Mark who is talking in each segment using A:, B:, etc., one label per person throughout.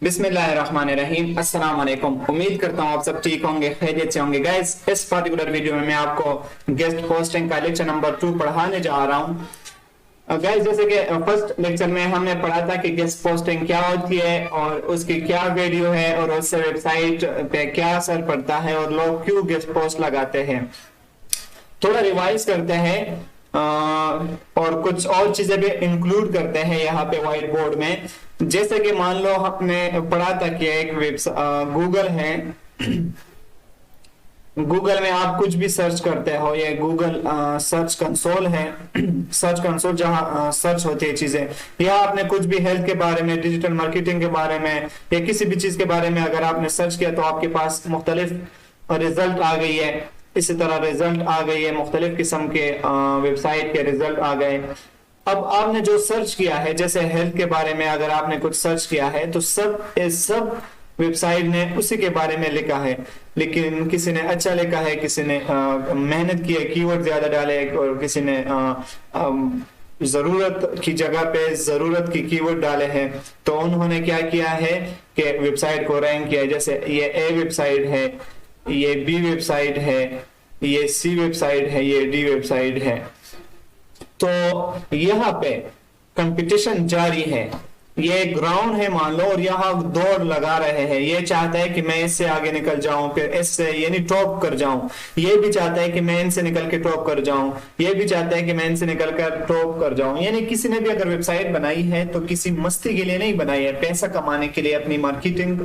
A: बिस्मिल्लाहिर्रहमानिर्रहीम। अस्सलाम वालेकुम। उम्मीद करता हूँ आप सब ठीक होंगे, खैरियत से होंगे। गाइस, इस पर्टिकुलर वीडियो में मैं आपको गेस्ट पोस्टिंग का लेक्चर नंबर 2 पढ़ाने जा रहा हूँ। गाइस, जैसे कि फर्स्ट लेक्चर में हमने पढ़ा था कि गेस्ट पोस्टिंग क्या होती है और उसकी क्या वैल्यू है और उससे वेबसाइट पे क्या असर पड़ता है और लोग क्यों गेस्ट पोस्ट लगाते हैं। थोड़ा रिवाइज करते हैं और कुछ और चीजें भी इंक्लूड करते हैं यहाँ पे व्हाइट बोर्ड में। जैसे कि मान लो हमने पढ़ा था कि एक गूगल है। गूगल में आप कुछ भी सर्च करते हो, ये गूगल सर्च कंसोल है। सर्च कंसोल जहाँ सर्च होती है चीजें, या आपने कुछ भी हेल्थ के बारे में, डिजिटल मार्केटिंग के बारे में या किसी भी चीज के बारे में अगर आपने सर्च किया तो आपके पास मुख्तलिफ रिजल्ट आ गई है। इसी तरह रिजल्ट आ गई है, मुख्तलिफ किस्म के वेबसाइट के रिजल्ट आ गए। अब आपने जो सर्च किया है, जैसे हेल्थ के बारे में अगर आपने कुछ सर्च किया है तो सब वेबसाइट ने उसी के बारे में लिखा है, लेकिन किसी ने अच्छा लिखा है, किसी ने मेहनत की है, कीवर्ड ज्यादा डाले, और किसी ने जरूरत की जगह पे जरूरत की कीवर्ड डाले हैं। तो उन्होंने क्या किया है कि वेबसाइट को रैंक किया है। जैसे ये ए वेबसाइट है, ये बी वेबसाइट है, ये सी वेबसाइट है, ये डी वेबसाइट है। तो यहाँ पे कंपटीशन जारी है, ये ग्राउंड है मान लो, और यहाँ दौड़ लगा रहे हैं। ये चाहता है कि मैं इससे आगे निकल जाऊं, फिर इससे यानी टॉप कर जाऊं। ये भी चाहता है कि मैं इनसे निकल के टॉप कर जाऊं, ये भी चाहता है कि मैं इनसे निकल कर टॉप कर जाऊं। यानी किसी ने भी अगर वेबसाइट बनाई है तो किसी मस्ती के लिए नहीं बनाई है, पैसा कमाने के लिए, अपनी मार्केटिंग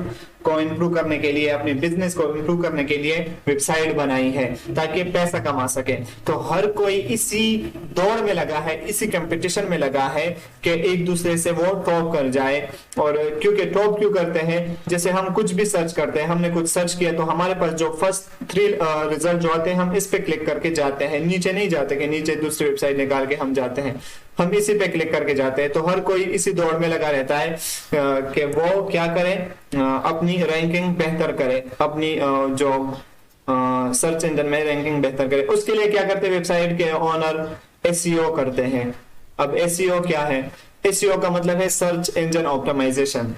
A: को इम्प्रूव करने के लिए, अपने बिजनेस को इम्प्रूव करने के लिए वेबसाइट बनाई है ताकि पैसा कमा सके। तो हर कोई इसी दौड़ में लगा है, इसी कंपटीशन में लगा है कि एक दूसरे से वो टॉप कर जाए। और क्योंकि टॉप क्यों करते हैं, जैसे हम कुछ भी सर्च करते हैं, हमने कुछ सर्च किया तो हमारे पास जो फर्स्ट 3 रिजल्ट जो आते हैं हम इस पे क्लिक करके जाते हैं, नीचे नहीं जाते कि नीचे दूसरी वेबसाइट निकाल के हम जाते हैं, हम इसी पे क्लिक करके जाते हैं। तो हर कोई इसी दौड़ में लगा रहता है कि वो क्या करे, अपनी रैंकिंग बेहतर करे, अपनी जो सर्च इंजन में रैंकिंग बेहतर करे। उसके लिए क्या करते हैं, वेबसाइट के ओनर एसईओ करते हैं। अब एसईओ क्या है? एसईओ का मतलब है सर्च इंजन ऑप्टिमाइजेशन।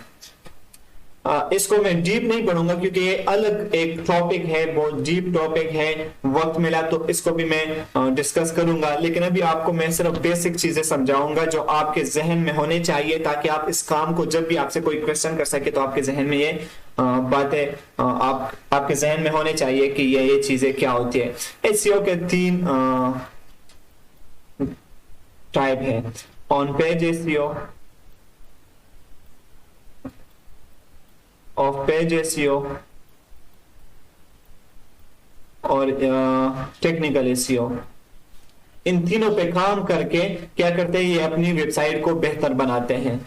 A: इसको मैं डीप नहीं पढ़ूंगा क्योंकि ये अलग एक टॉपिक है, बहुत डीप टॉपिक है। वक्त मिला तो इसको भी मैं डिस्कस करूंगा, लेकिन अभी आपको मैं सिर्फ बेसिक चीजें समझाऊंगा जो आपके जहन में होने चाहिए, ताकि आप इस काम को जब भी आपसे कोई क्वेश्चन कर सके तो आपके जहन में ये बातें आपके जहन में होने चाहिए कि ये चीजें क्या होती है। एसईओ के 3 टाइप है: on page SEO, of page SEO और टेक्निकल एसईओ। इन तीनों पे काम करके क्या करते हैं, ये अपनी वेबसाइट को बेहतर बनाते हैं।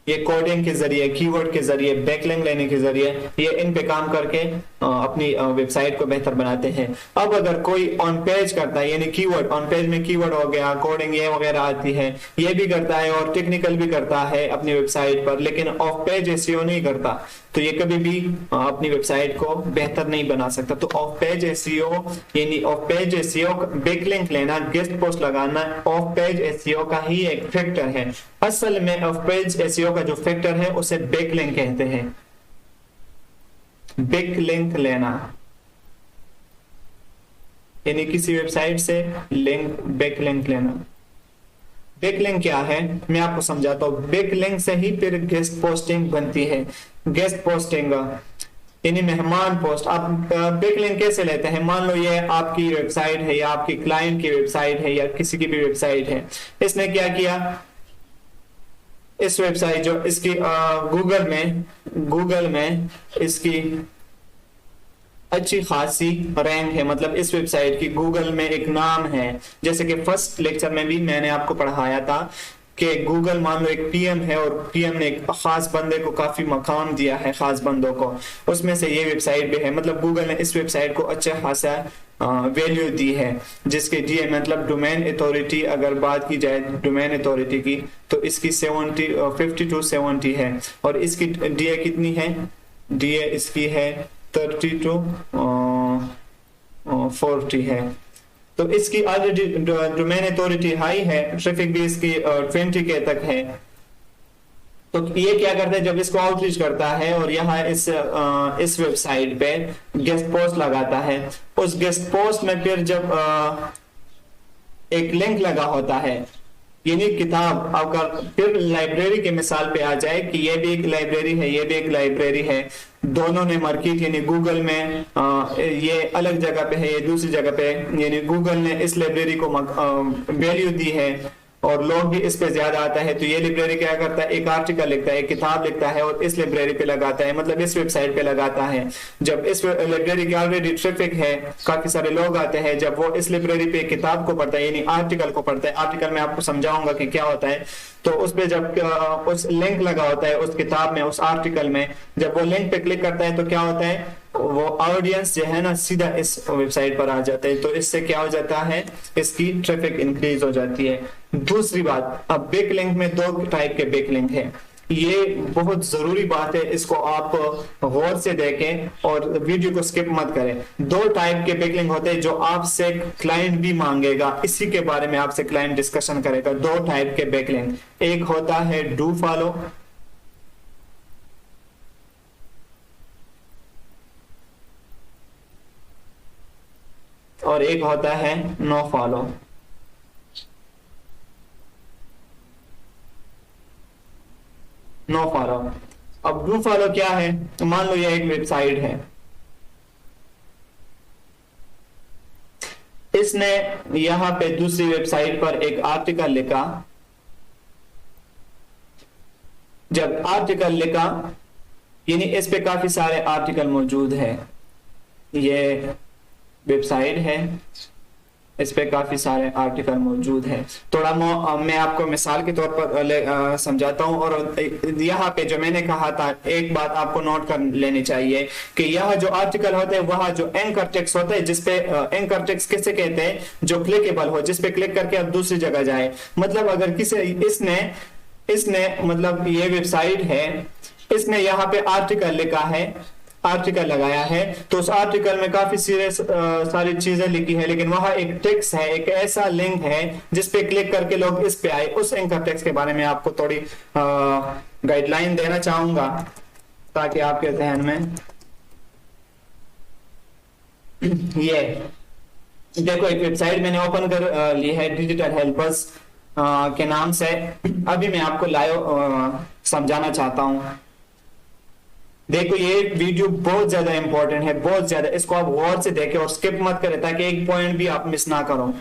A: ये कोडिंग के जरिए, कीवर्ड के जरिए, बैकलिंक लेने के जरिए, ये इन पे काम करके अपनी वेबसाइट को बेहतर बनाते हैं। अब अगर कोई ऑन पेज करता है, यानी कीवर्ड, ऑन पेज में कीवर्ड हो गया, कोडिंग ये वगैरह आती है, ये भी करता है और टेक्निकल भी करता है अपनी वेबसाइट पर, लेकिन ऑफ पेज एसईओ नहीं करता, तो ये कभी भी अपनी वेबसाइट को बेहतर नहीं बना सकता। तो ऑफ पेज एसईओ यानी ऑफ पेज एसईओ, बैकलिंक लेना, गेस्ट पोस्ट लगाना ऑफ पेज एसईओ का ही एक फैक्टर है। असल में ऑफ पेज एसईओ का जो फैक्टर है उसे बैकलिंक कहते हैं। बैकलिंक लेना यानी किसी वेबसाइट से लिंक, बैकलिंक लेना। बैकलिंक क्या है मैं आपको समझाता हूँ। बैकलिंक से ही फिर गेस्ट पोस्टिंग बनती है। गेस्ट पोस्टिंग यानी मेहमान पोस्ट। आप बैकलिंक कैसे लेते हैं? मान लो ये आपकी वेबसाइट है या आपकी क्लाइंट की वेबसाइट है या किसी की भी वेबसाइट है, इसने क्या किया, इस वेबसाइट जो इसकी गूगल में इसकी अच्छी खासी रैंक है, मतलब इस वेबसाइट की गूगल में एक नाम है। जैसे कि फर्स्ट लेक्चर में भी मैंने आपको पढ़ाया था कि गूगल मान लो एक पीएम है और पीएम ने एक खास बंदे को काफी मकाम दिया है, खास बंदों को, उसमें से ये वेबसाइट भी है। मतलब गूगल ने इस वेबसाइट को अच्छा खासा वैल्यू दी है, जिसके डीए मतलब डोमेन अथॉरिटी, अगर बात की जाए डोमेन अथॉरिटी की तो इसकी 50 to 70 है, और इसकी डीए कितनी है? डीए इसकी है 30 to 40 है। तो इसकी ऑलरेडी डोमेन अथॉरिटी हाई है, ट्रैफिक भी इसकी 20K तक है। तो ये क्या करता है, जब इसको आउटरीच करता है और यहाँ इस वेबसाइट पे गेस्ट पोस्ट लगाता है, उस गेस्ट पोस्ट में फिर जब एक लिंक लगा होता है, यानी किताब आपका, फिर लाइब्रेरी के मिसाल पे आ जाए कि ये भी एक लाइब्रेरी है, ये भी एक लाइब्रेरी है, दोनों ने मार्केट यानी गूगल में ये अलग जगह पे है, ये दूसरी जगह पे, यानी गूगल ने इस लाइब्रेरी को वैल्यू दी है और लोग भी इस पे ज्यादा आता है, तो ये लाइब्रेरी क्या करता है, एक आर्टिकल लिखता है, एक किताब लिखता है और इस लाइब्रेरी पे लगाता है, मतलब इस वेबसाइट पे लगाता है। जब इस लाइब्रेरी की ऑलरेडी ट्रैफिक है, काफी सारे लोग आते हैं, जब वो इस लाइब्रेरी पे किताब को पढ़ता है यानी आर्टिकल को पढ़ता है, आर्टिकल में आपको समझाऊंगा कि क्या होता है, तो उस पे जब उस लिंक लगा होता है उस किताब में, उस आर्टिकल में, जब वो लिंक पे क्लिक करता है तो क्या होता है, वो ऑडियंस जो है ना सीधा इस वेबसाइट पर आ जाते हैं, तो इससे क्या हो जाता है, इसकी ट्रैफिक इंक्रीज हो जाती है। दूसरी बात, अब बैकलिंक में दो टाइप के बैकलिंक है, ये बहुत जरूरी बात है, इसको आप गौर से देखें और वीडियो को स्किप मत करें। दो टाइप के बैकलिंक होते हैं जो आपसे क्लाइंट भी मांगेगा, इसी के बारे में आपसे क्लाइंट डिस्कशन करेगा। दो टाइप के बैकलिंक, एक होता है डू फॉलो, और एक होता है नो फॉलो। नो फॉलो, अब डू फॉलो क्या है, तो मान लो ये एक वेबसाइट है, इसने यहां पे दूसरी वेबसाइट पर एक आर्टिकल लिखा, जब आर्टिकल लिखा यानी इस पे काफी सारे आर्टिकल मौजूद है, ये वेबसाइट है, इस पे काफी सारे आर्टिकल मौजूद है। थोड़ा मैं आपको मिसाल के तौर पर समझाता हूं, और यहाँ पे जो मैंने कहा था एक बात आपको नोट कर लेनी चाहिए कि यह जो आर्टिकल होते हैं वहां जो एंकर टेक्स्ट होता है, जिसपे एंकर टेक्स्ट किसे कहते हैं, जो क्लिकेबल हो, जिसपे क्लिक करके आप दूसरी जगह जाए। मतलब अगर किसी इसने मतलब ये वेबसाइट है, इसने यहाँ पे आर्टिकल लिखा है, आर्टिकल लगाया है, तो उस आर्टिकल में काफी सारी चीजें लिखी है, लेकिन वहां एक टेक्स्ट है, एक ऐसा लिंक है जिसपे क्लिक करके लोग इस पे आए। उस एंकर टेक्स्ट के बारे में आपको थोड़ी गाइडलाइन देना चाहूंगा ताकि आपके जहन में ये देखो, एक वेबसाइट मैंने ओपन कर ली है डिजिटल हेल्थ बस के नाम से। अभी मैं आपको लाइव समझाना चाहता हूं। देखो ये वीडियो बहुत ज्यादा इंपॉर्टेंट है, बहुत ज्यादा, इसको आप गौर से देखें और स्किप मत करें ताकि एक पॉइंट भी आप मिस ना करो।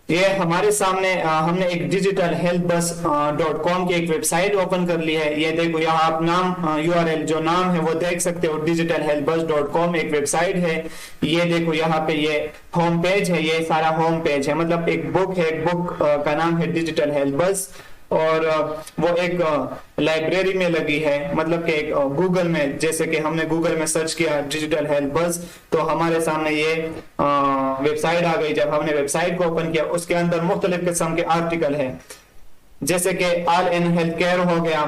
A: ये हमारे सामने हमने एक डिजिटल हेल्थ बस .com की एक वेबसाइट ओपन कर ली है। ये देखो यहाँ आप नाम URL जो नाम है वो देख सकते हो, डिजिटल हेल्थ बस .com एक वेबसाइट है। ये देखो यहाँ पे ये होम पेज है, ये सारा होम पेज है, मतलब एक बुक है, एक बुक का नाम है डिजिटल हेल्थ बस, और वो एक लाइब्रेरी में लगी है, मतलब कि एक गूगल में, जैसे कि हमने गूगल में सर्च किया डिजिटल हेल्थ बस तो हमारे सामने ये वेबसाइट आ गई। जब हमने वेबसाइट को ओपन किया उसके अंदर मुख्तलिफ किस्म के आर्टिकल है, जैसे कि ऑल इन हेल्थ केयर हो गया,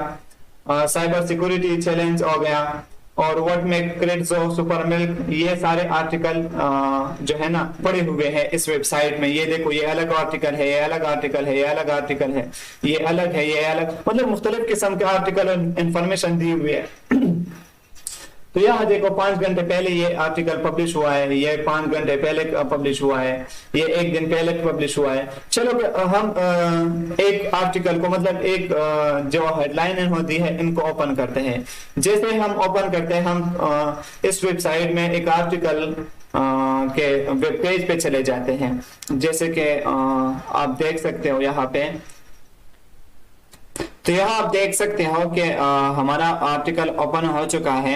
A: साइबर सिक्योरिटी चैलेंज हो गया, और what make credit super milk, ये सारे आर्टिकल जो है ना पड़े हुए हैं इस वेबसाइट में। ये देखो ये अलग आर्टिकल है, ये अलग आर्टिकल है, ये अलग आर्टिकल है, ये अलग है, ये अलग, मतलब मुख्तलिफ किस्म के आर्टिकल और इंफॉर्मेशन दी हुई है। तो यहाँ देखो 5 घंटे पहले ये आर्टिकल पब्लिश हुआ है, ये 5 घंटे पहले पब्लिश हुआ है, ये 1 दिन पहले पब्लिश हुआ है। चलो हम एक आर्टिकल को, मतलब एक जो हेडलाइन होती है इनको ओपन करते हैं। जैसे हम ओपन करते हैं, हम इस वेबसाइट में एक आर्टिकल के वेब पेज पे चले जाते हैं। जैसे कि आप देख सकते हो यहाँ पे, तो यहाँ आप देख सकते हो कि हमारा आर्टिकल ओपन हो चुका है।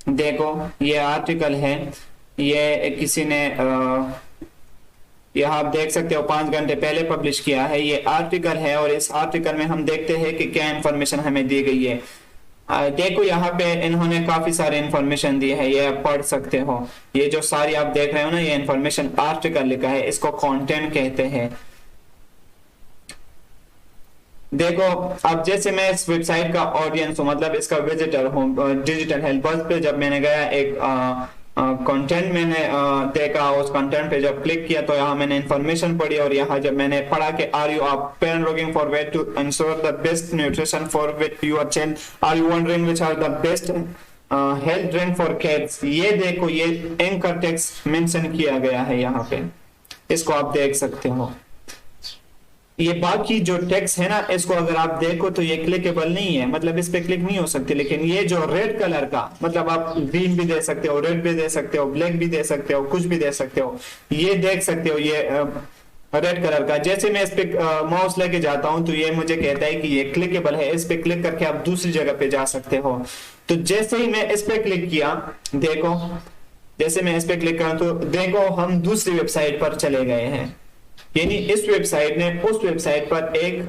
A: देखो ये आर्टिकल है, ये किसी ने यहाँ आप देख सकते हो 5 घंटे पहले पब्लिश किया है, ये आर्टिकल है। और इस आर्टिकल में हम देखते हैं कि क्या इंफॉर्मेशन हमें दी गई है। देखो यहाँ पे इन्होंने काफी सारे इंफॉर्मेशन दी है, ये आप पढ़ सकते हो। ये जो सारी आप देख रहे हो ना, ये इंफॉर्मेशन आर्टिकल लिखा है, इसको कंटेंट कहते हैं। देखो अब जैसे मैं इस वेबसाइट का ऑडियंस हूँ, मतलब इसका विजिटर हूँ, डिजिटल हेल्थ बस पे जब मैंने गया एक कंटेंट मैंने देखा, उस कंटेंट पे जब क्लिक किया तो यहाँ मैंने इंफॉर्मेशन पढ़ी, और यहाँ जब मैंने पढ़ा कि are you a parent looking for way to ensure the best nutrition for your child, are you wondering which are the best health drink for kids, ये देखो ये एंकर टेक्स्ट मेंशन किया गया है यहाँ पे, इसको आप देख सकते हो। ये बाकी जो टेक्स्ट है ना, इसको अगर आप देखो तो ये क्लिकेबल नहीं है, मतलब इस पे क्लिक नहीं हो सकती, लेकिन ये जो रेड कलर का, मतलब आप ग्रीन भी दे सकते हो, रेड भी दे सकते हो, ब्लैक भी दे सकते हो, कुछ भी दे सकते हो, ये देख सकते हो ये रेड कलर का। जैसे मैं इस पे माउस लेके जाता हूं तो ये मुझे कहता है कि ये क्लिकेबल है, इस पे क्लिक करके आप दूसरी जगह पे जा सकते हो। तो जैसे ही मैं इस पे क्लिक किया, देखो जैसे मैं इस पे क्लिक करूं तो देखो हम दूसरी वेबसाइट पर चले गए हैं, यानी इस वेबसाइट ने उस वेबसाइट पर एक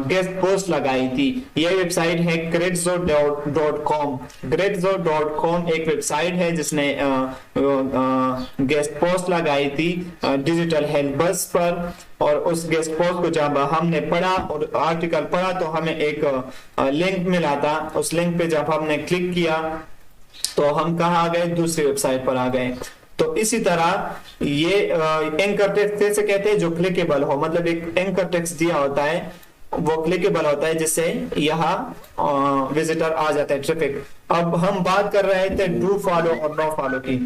A: गेस्ट पोस्ट लगाई थी। यह वेबसाइट है gredzo.com। gredzo.com एक वेबसाइट है जिसने गेस्ट पोस्ट लगाई थी डिजिटल हेल्थ बस पर, और उस गेस्ट पोस्ट को जब हमने पढ़ा और आर्टिकल पढ़ा तो हमें एक लिंक मिला था। उस लिंक पे जब हमने क्लिक किया तो हम कहाँ आ गए, दूसरी वेबसाइट पर आ गए। तो इसी तरह ये एंकर टेक्स्ट से कहते हैं जो क्लिकेबल हो, मतलब एक एंकर टेक्स्ट दिया होता है वो क्लिकेबल होता है, जिससे यहाँ विजिटर आ जाता है, ट्रैफिक। अब हम बात कर रहे थे डू फॉलो और नो फॉलो की।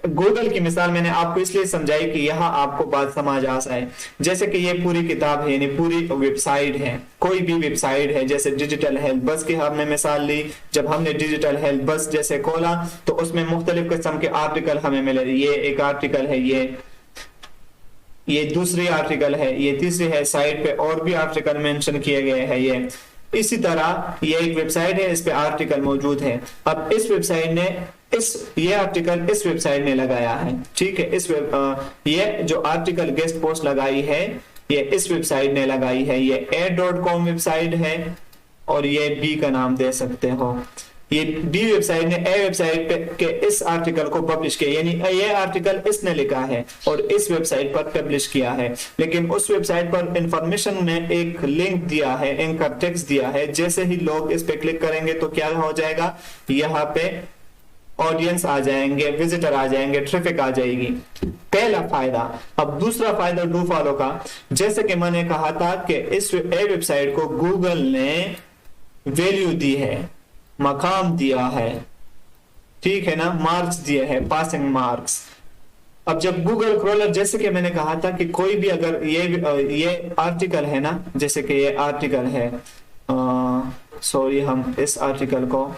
A: गूगल की मिसाल मैंने आपको इसलिए समझाई कि यहाँ आपको बात समझ आ जाए। जैसे कि ये पूरी किताब है, यानी पूरी वेबसाइट है, कोई भी वेबसाइट है, जैसे डिजिटल हेल्थ बस की हमने मिसाल ली। जब हमने डिजिटल हेल्थ बस जैसे खोला तो उसमें मुख्तलिफ किस्म के आर्टिकल हमें मिले। ये एक आर्टिकल है, ये दूसरी आर्टिकल है, ये तीसरी है, साइट पे और भी आर्टिकल मेंशन किए गए हैं। ये इसी तरह ये एक वेबसाइट है, इस पे आर्टिकल मौजूद है। अब इस वेबसाइट ने ये आर्टिकल इस वेबसाइट ने लगाया है, ठीक है। ये जो आर्टिकल गेस्ट पोस्ट लगाई है ये इस वेबसाइट ने लगाई है। ये a.com वेबसाइट है और ये b का नाम दे सकते हो। ये बी वेबसाइट ने ए वेबसाइट पे के इस आर्टिकल को पब्लिश किया, यानी ये आर्टिकल इसने लिखा है और इस वेबसाइट पर पब्लिश किया है। लेकिन उस वेबसाइट पर इंफॉर्मेशन ने एक लिंक दिया है, एंकर टेक्स्ट दिया है। जैसे ही लोग इस पे क्लिक करेंगे तो क्या हो जाएगा, यहाँ पे ऑडियंस आ जाएंगे, विजिटर आ जाएंगे, ट्रैफिक आ जाएगी। पहला फायदा। अब दूसरा फायदा डू फॉलो का, जैसे कि मैंने कहा था कि इस वेबसाइट को गूगल ने वैल्यू दी है, मकाम दिया है, ठीक है ना, मार्क्स दिए हैं, पासिंग मार्क्स। अब जब गूगल क्रॉलर, जैसे कि मैंने कहा था कि कोई भी अगर ये आर्टिकल है ना, जैसे कि ये आर्टिकल है, सॉरी हम इस आर्टिकल को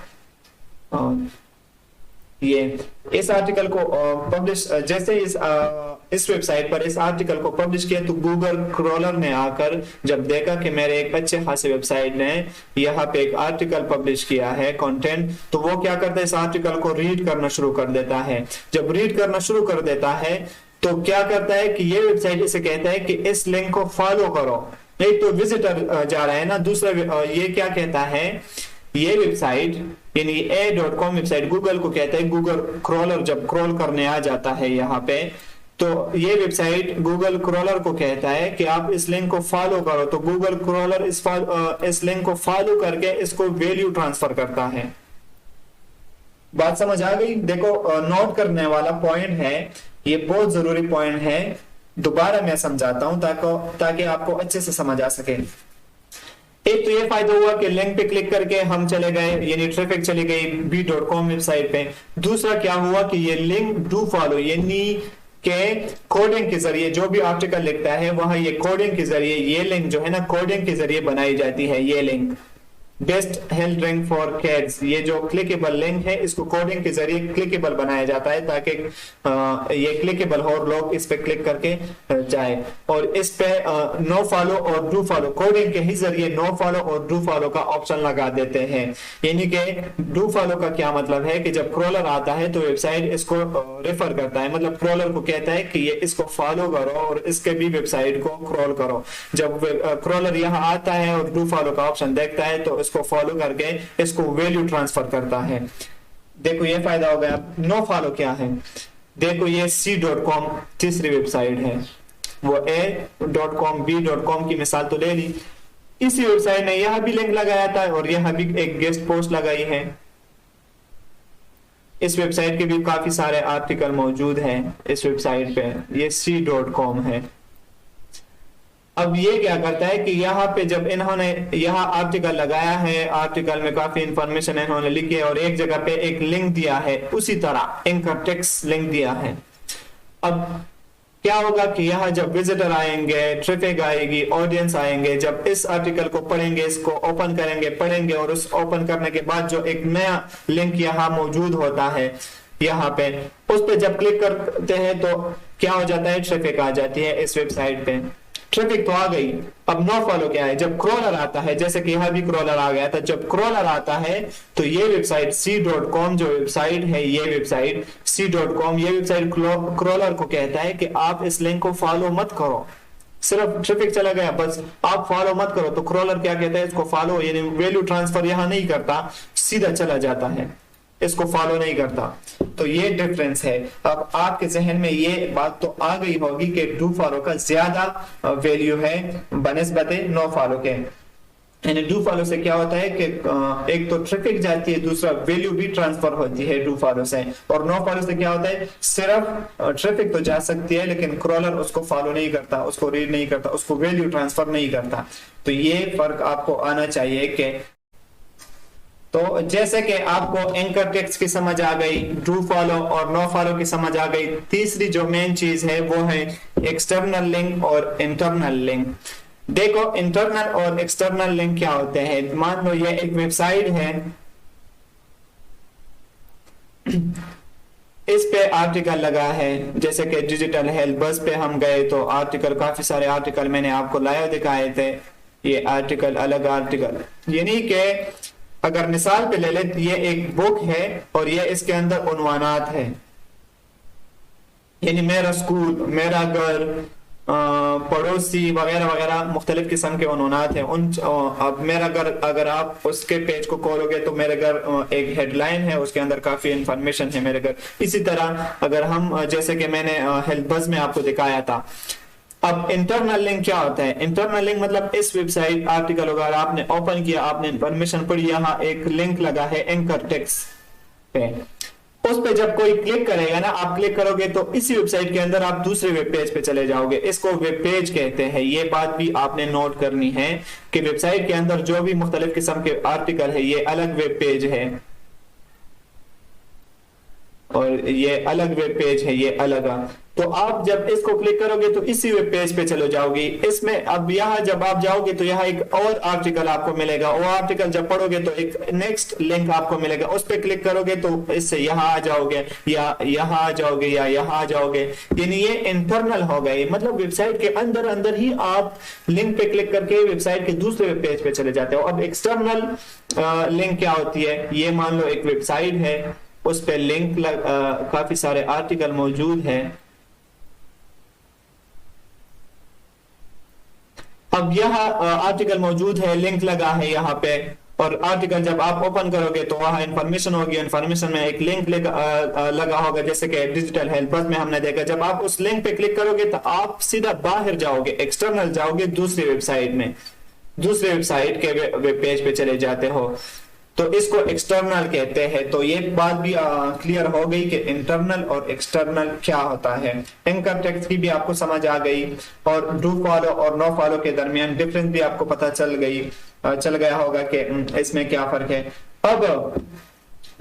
A: इस आर्टिकल को पब्लिश, जैसे इस वेबसाइट पर इस आर्टिकल को पब्लिश किया तो गूगल क्रॉलर ने आकर जब देखा कि मेरे एक अच्छे खासे वेबसाइट ने यहाँ पे एक आर्टिकल पब्लिश किया है कंटेंट, तो वो क्या करता है, इस आर्टिकल को रीड करना शुरू कर देता है। जब रीड करना शुरू कर देता है तो क्या करता है कि ये वेबसाइट इसे कहता है कि इस लिंक को फॉलो करो। एक तो विजिटर जा रहा है ना, दूसरा ये क्या कहता है, ये वेबसाइट यानी a.com वेबसाइट गूगल को कहता है, गूगल क्रॉलर जब क्रॉल करने आ जाता है यहाँ पे, तो ये वेबसाइट गूगल क्रॉलर को कहता है कि आप इस लिंक को फॉलो करो। तो गूगल क्रॉलर इस लिंक को फॉलो करके इसको वैल्यू ट्रांसफर करता है। बात समझ आ गई? देखो नोट करने वाला पॉइंट है, ये बहुत जरूरी पॉइंट है। दोबारा मैं समझाता हूं ताकि आपको अच्छे से समझ आ सके। एक तो ये फायदा हुआ कि लिंक पे क्लिक करके हम चले गए, यानी ट्रैफिक चली गई b.com वेबसाइट पे। दूसरा क्या हुआ कि ये लिंक डू फॉलो यानी के कोडिंग के जरिए जो भी आर्टिकल लिखता है वहां ये कोडिंग के जरिए ये लिंक जो है ना, कोडिंग के जरिए बनाई जाती है। ये link best health drink for kids, ये जो क्लिकेबल लिंक है इसको कोडिंग के जरिए क्लिकेबल बनाया जाता है ताकि ये क्लिकेबल हो और लोग इस पे क्लिक करके जाए। और इस पे नो फॉलो और डू फॉलो, कोडिंग के ही जरिए नो फॉलो और डू फॉलो का ऑप्शन लगा देते हैं। यानी कि डू फॉलो का क्या मतलब है कि जब क्रॉलर आता है तो वेबसाइट इसको रेफर करता है, मतलब क्रॉलर को कहता है कि ये इसको फॉलो करो और इसके भी वेबसाइट को क्रॉल करो। जब क्रॉलर यहाँ आता है और डू फॉलो का ऑप्शन देखता है तो को फॉलो करके इसको वैल्यू ट्रांसफर करता है। देखो ये फायदा हो गया। नो फॉलो क्या है, देखो ये c.com तीसरी वेबसाइट है, वो a.com b.com की मिसाल तो ले ली। इसी वेबसाइट ने यहां भी लिंक लगाया था और यहां भी एक गेस्ट पोस्ट लगाई है। इस वेबसाइट के भी काफी सारे आर्टिकल मौजूद हैं इस वेबसाइट पे, ये c.com है। अब ये क्या करता है कि यहाँ पे जब इन्होंने यहाँ आर्टिकल लगाया है, आर्टिकल में काफी इंफॉर्मेशन इन्होंने लिखी है और एक जगह पे एक लिंक दिया है, उसी तरह एंकर टेक्स्ट लिंक दिया है। अब क्या होगा कि यहाँ जब विजिटर आएंगे, ट्रैफिक आएगी, ऑडियंस आएंगे, जब इस आर्टिकल को पढ़ेंगे, इसको ओपन करेंगे, पढ़ेंगे और उस ओपन करने के बाद जो एक नया लिंक यहाँ मौजूद होता है यहाँ पे, उस पे जब क्लिक करते हैं तो क्या हो जाता है, ट्रैफिक आ जाती है इस वेबसाइट पे। ट्रैफिक तो आ गई, अब नो फॉलो क्या है, जब क्रॉलर आता है, जैसे कि यहाँ भी क्रॉलर आ गया था, जब क्रॉलर आता है तो ये वेबसाइट c.com जो वेबसाइट है, ये वेबसाइट c.com, ये वेबसाइट क्रॉलर को कहता है कि आप इस लिंक को फॉलो मत करो, सिर्फ ट्रैफिक चला गया बस, आप फॉलो मत करो। तो क्रॉलर क्या कहता है, इसको फॉलो, यानी वैल्यू ट्रांसफर यहाँ नहीं करता, सीधा चला जाता है, इसको फॉलो नहीं करता। तो ये डिफरेंस है। अब आपके जहन में ये बात तो आ गई होगी कि डू फॉलो का ज्यादा वैल्यू है बनिस्बत नो फॉलो के। यानी डू फॉलो से क्या होता है कि एक तो ट्रैफिक जाती है, दूसरा वैल्यू भी ट्रांसफर होती है डू फॉलो से। और नो फॉलो से क्या होता है, सिर्फ ट्रैफिक तो जा सकती है लेकिन क्रॉलर उसको फॉलो नहीं करता, उसको रीड नहीं करता, उसको वैल्यू ट्रांसफर नहीं करता। तो ये फर्क आपको आना चाहिए कि तो जैसे कि आपको एंकर टेक्स्ट की समझ आ गई, डू फॉलो और नो फॉलो की समझ आ गई, तीसरी जो मेन चीज है वो है एक्सटर्नल लिंक और इंटरनल लिंक। देखो इंटरनल और एक्सटर्नल लिंक क्या होते हैं। मान लो ये एक वेबसाइट है, इस पे आर्टिकल लगा है, जैसे कि डिजिटल हेल्थ बस पे हम गए तो आर्टिकल, काफी सारे आर्टिकल मैंने आपको लाइव दिखाए थे। ये आर्टिकल अलग आर्टिकल, यानी कि अगर मिसाल पे ले ले, ये एक बुक है और ये इसके अंदर उन्वानात है, यानी मेरा स्कूल, मेरा घर, पड़ोसी वगैरह वगैरह मुख्तलिफ किस्म के उन्वानात हैं। अब मेरा घर, अगर आप उसके पेज को खोलोगे तो मेरे घर एक हेडलाइन है, उसके अंदर काफी इंफॉर्मेशन है मेरे घर। इसी तरह अगर हम, जैसे कि मैंने हेल्थ बस में आपको दिखाया था। अब इंटरनल लिंक क्या होता है, इंटरनल लिंक मतलब इस वेबसाइट आर्टिकल अगर आपने ओपन किया, आपने इंफॉर्मेशन पढ़ी, यहाँ एक लिंक लगा है एंकर टेक्स्ट पे, उस पे जब कोई क्लिक करेगा ना, आप क्लिक करोगे तो इसी वेबसाइट के अंदर आप दूसरे वेब पेज पे चले जाओगे। इसको वेब पेज कहते हैं। ये बात भी आपने नोट करनी है कि वेबसाइट के अंदर जो भी मुख्तलिफ किस्म के आर्टिकल है, ये अलग वेब पेज है और ये अलग वेब पेज है, ये अलग। तो आप जब इसको क्लिक करोगे तो इसी वेब पेज पे चले जाओगे। इसमें अब यहाँ जब आप जाओगे तो यहाँ एक और आर्टिकल आपको मिलेगा, वो आर्टिकल जब पढ़ोगे तो एक नेक्स्ट लिंक आपको मिलेगा, उस पर क्लिक करोगे तो इससे यहाँ आ जाओगे या यहाँ आ जाओगे या यहाँ आ जाओगे। यानी ये इंटरनल हो गए, मतलब वेबसाइट के अंदर अंदर ही आप लिंक पे क्लिक करके वेबसाइट के दूसरे वेब पेज पे चले जाते हो। अब एक्सटर्नल लिंक क्या होती है, ये मान लो एक वेबसाइट है, उस पे लिंक काफी सारे आर्टिकल मौजूद है। अब यह आर्टिकल मौजूद है, लिंक लगा है यहाँ पे, और आर्टिकल जब आप ओपन करोगे तो वहां इंफॉर्मेशन होगी, इंफॉर्मेशन में एक लिंक लगा होगा, जैसे कि डिजिटल हेल्थ बस में हमने देखा। जब आप उस लिंक पे क्लिक करोगे तो आप सीधा बाहर जाओगे, एक्सटर्नल जाओगे, दूसरी वेबसाइट में, दूसरे वेबसाइट के वेब पेज पे चले जाते हो, तो इसको एक्सटर्नल कहते हैं। तो ये बात भी क्लियर हो गई कि इंटरनल और एक्सटर्नल क्या होता है। एंकर टेक्स्ट की भी आपको समझ आ गई और डू फॉलो और नो फॉलो के दरमियान डिफरेंस भी आपको पता चल गया होगा कि इसमें क्या फर्क है। अब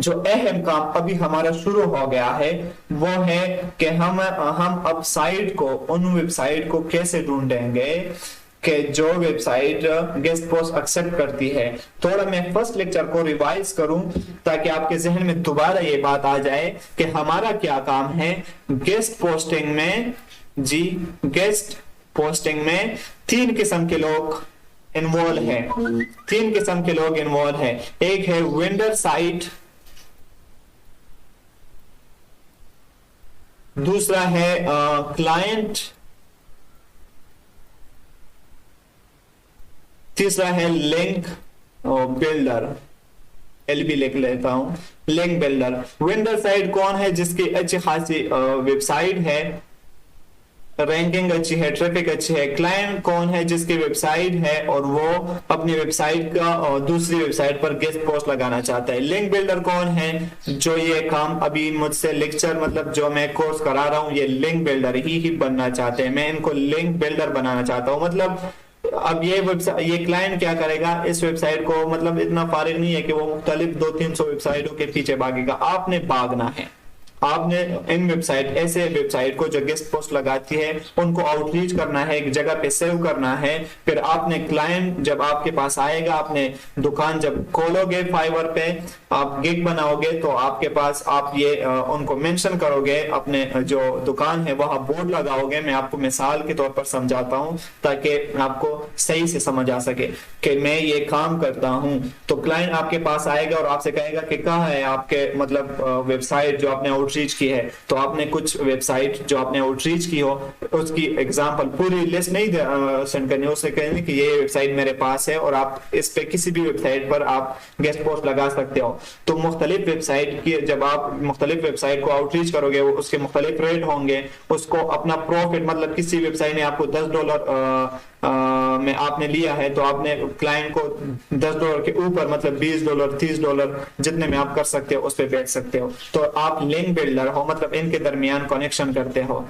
A: जो अहम काम अभी हमारा शुरू हो गया है वो है कि हम अब साइट को, उन वेबसाइट को कैसे ढूंढेंगे कि जो वेबसाइट गेस्ट पोस्ट एक्सेप्ट करती है। थोड़ा मैं फर्स्ट लेक्चर को रिवाइज करूं ताकि आपके जहन में दोबारा ये बात आ जाए कि हमारा क्या काम है। गेस्ट पोस्टिंग में जी, गेस्ट पोस्टिंग में तीन किस्म के लोग इन्वॉल्व हैं, तीन किस्म के लोग इन्वॉल्व हैं। एक है वेंडर साइट, दूसरा है क्लाइंट, तीसरा है लिंक बिल्डर, एलबी लिख लेता हूं, लिंक बिल्डर। वेंडर साइट कौन है, जिसकी अच्छी खासी वेबसाइट है, रैंकिंग अच्छी है, ट्रैफिक अच्छी है। क्लाइंट कौन है? जिसकी वेबसाइट है और वो अपनी वेबसाइट का और दूसरी वेबसाइट पर गेस्ट पोस्ट लगाना चाहता है। लिंक बिल्डर कौन है? जो ये काम अभी मुझसे लेक्चर मतलब जो मैं कोर्स करा रहा हूँ, ये लिंक बिल्डर ही बनना चाहते हैं। मैं इनको लिंक बिल्डर बनाना चाहता हूँ। मतलब अब ये वेबसाइट, ये क्लाइंट क्या करेगा, इस वेबसाइट को मतलब इतना फारिग नहीं है कि वो मुख्तलिफ 200-300 वेबसाइटों के पीछे भागेगा। आपने भागना है। आपने इन वेबसाइट, ऐसे वेबसाइट को जो गेस्ट पोस्ट लगाती है उनको आउटरीच करना है, एक जगह पे सेव करना है। फिर आपने क्लाइंट जब आपके पास आएगा, आपने दुकान जब खोलोगे फाइवर पे, आप गिग बनाओगे तो आपके पास आप ये उनको मेंशन करोगे, अपने जो दुकान है वहां बोर्ड लगाओगे। मैं आपको मिसाल के तौर पर समझाता हूं ताकि आपको सही से समझ आ सके कि मैं ये काम करता हूं। तो क्लाइंट आपके पास आएगा और आपसे कहेगा कि कहाँ है आपके मतलब वेबसाइट जो आपने आउटरीच की है। तो आपने कुछ वेबसाइट जो आपने आउटरीच की हो उसकी एग्जांपल, पूरी लिस्ट नहीं सेंड करनी, उससे कहनी कि ये वेबसाइट मेरे पास है और आप इस पे किसी भी वेबसाइट पर आप गेस्ट पोस्ट लगा सकते हो। तो मुख्तलिफ वेबसाइट की जब आप मुख्तलिफ वेबसाइट को आउटरीच करोगे, उसके मुख्तलिफ रेट होंगे, उसको अपना प्रॉफिट मतलब किसी वेबसाइट ने आपको $10 में आपने लिया है तो आपने क्लाइंट को $10 के ऊपर मतलब $20, $30 जितने में आप कर सकते हो उस पे बेच सकते हो। तो आप लिंक बिल्डर हो, मतलब इनके दरमियान कनेक्शन करते हो।